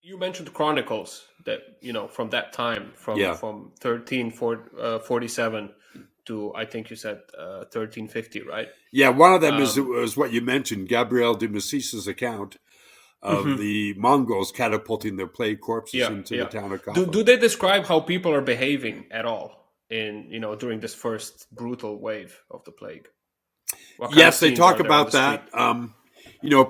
You mentioned chronicles that from that time, from Yeah. 1347 to, I think you said, 1350, right? Yeah, one of them Um, is what you mentioned, Gabriel de Massis's account of mhm. the Mongols catapulting their plague corpses Yeah, into the yeah. town of Do Kaffa. do they describe how people are behaving at all in during this first brutal wave of the plague? What kind of Yes, they scenes talk are there on the about that. street?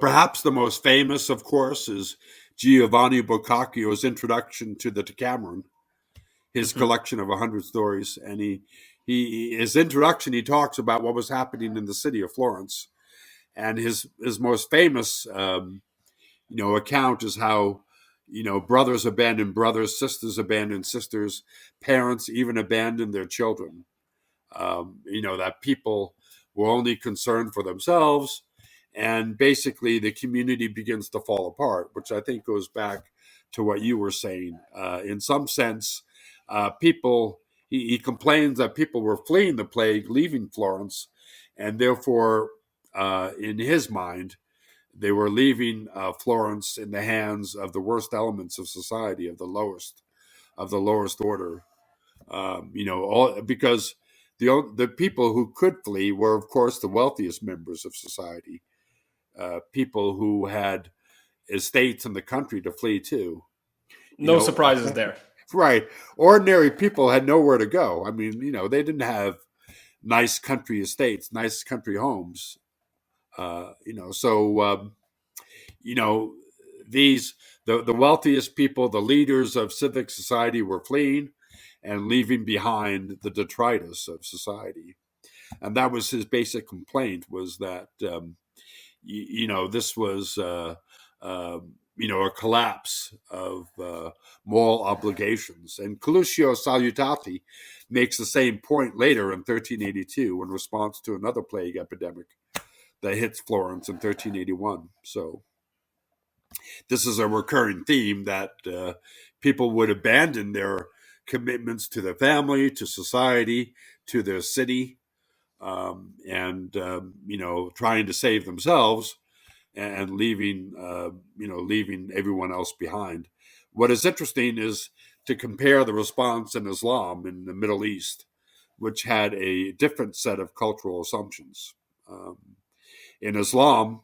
Perhaps the most famous, of course, is Giovanni Boccaccio's introduction to the Decameron, his Hmm. collection of 100 stories. And his introduction, he talks about what was happening in the city of Florence. And his most famous, account is how, brothers abandoned brothers, sisters abandoned sisters, parents even abandoned their children. That people were only concerned for themselves, and basically the community begins to fall apart, which I think goes back to what you were saying. In some sense, people, he complains that people were fleeing the plague, leaving Florence, and therefore, in his mind, they were leaving Florence in the hands of the worst elements of society, of the lowest order. All because the people who could flee were, of course, the wealthiest members of society, people who had estates in the country to flee to. You No know, surprises there. right? Ordinary people had nowhere to go. I mean, they didn't have nice country estates, nice country homes. So you know these the wealthiest people, the leaders of civic society, were fleeing and leaving behind the detritus of society. And that was his basic complaint, was that this was a collapse of moral obligations. And Coluccio Salutati makes the same point later in 1382 in response to another plague epidemic that hits Florence in 1381. So this is a recurring theme that people would abandon their commitments to their family, to society, to their city, and trying to save themselves and leaving everyone else behind. What is interesting is to compare the response in Islam in the Middle East, which had a different set of cultural assumptions. Um, in Islam,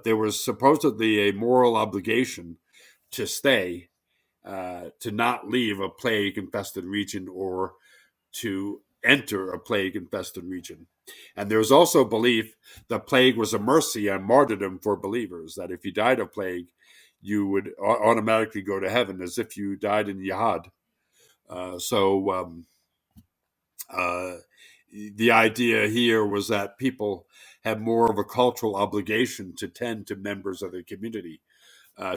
there was supposedly a moral obligation to stay, to not leave a plague infested region or to enter a plague infested region. And there was also belief that plague was a mercy and martyrdom for believers, that if you died of plague, you would automatically go to heaven as if you died in jihad. So uh, the idea here was that people had more of a cultural obligation to tend to members of the community,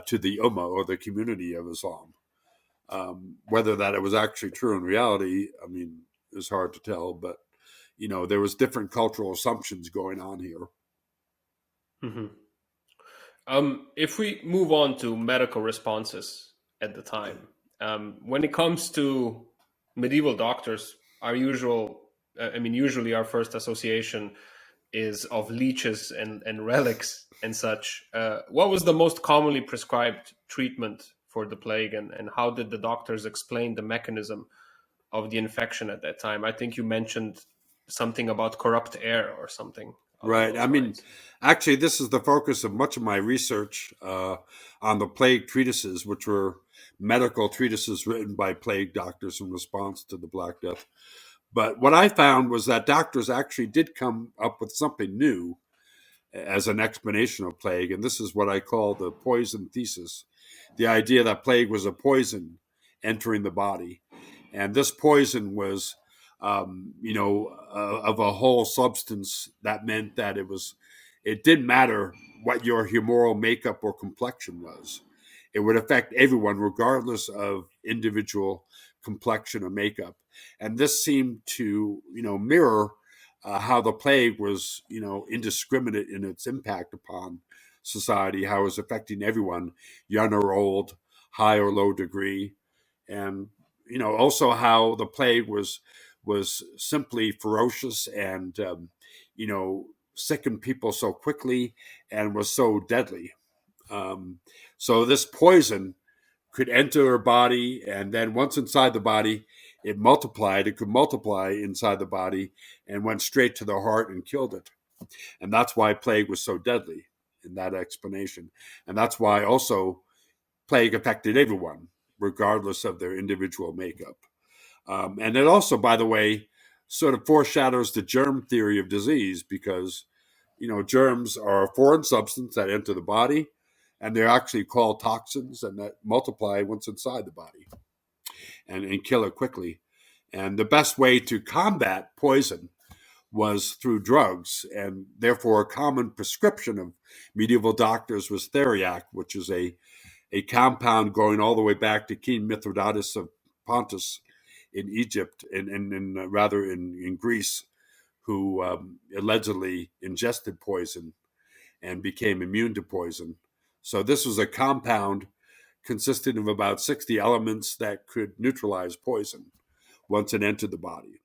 to the ummah or the community of Islam. Whether that it was actually true in reality, I mean, is hard to tell. But there was different cultural assumptions going on here. Hmm. If we move on to medical responses at the time, when it comes to medieval doctors, usually our first association is of leeches and relics and such. What was the most commonly prescribed treatment for the plague, and how did the doctors explain the mechanism of the infection at that time? I think you mentioned something about corrupt air or something along Right. I those mean, lines. actually, this is the focus of much of my research on the plague treatises, which were medical treatises written by plague doctors in response to the Black Death. But what I found was that doctors actually did come up with something new as an explanation of plague, and this is what I call the poison thesis: the idea that plague was a poison entering the body, and this poison was, of a whole substance. That meant that it didn't matter what your humoral makeup or complexion was; it would affect everyone regardless of individual complexion or makeup, and this seemed to, mirror how the plague was, indiscriminate in its impact upon society, how it was affecting everyone, young or old, high or low degree, and also how the plague was simply ferocious and sickened people so quickly and was so deadly. So this poison could enter a body, and then once inside the body, it multiplied. It could multiply inside the body and went straight to the heart and killed it. And that's why plague was so deadly in that explanation. And that's why also plague affected everyone, regardless of their individual makeup. And it also, by the way, sort of foreshadows the germ theory of disease, because, germs are a foreign substance that enter the body, and they're actually called toxins, and that multiply once inside the body and kill it quickly. And the best way to combat poison was through drugs, and therefore a common prescription of medieval doctors was theriac, which is a compound going all the way back to King Mithridates of Pontus in Egypt, and rather in Greece, who allegedly ingested poison and became immune to poison. So this was a compound consisting of about 60 elements that could neutralize poison once it entered the body.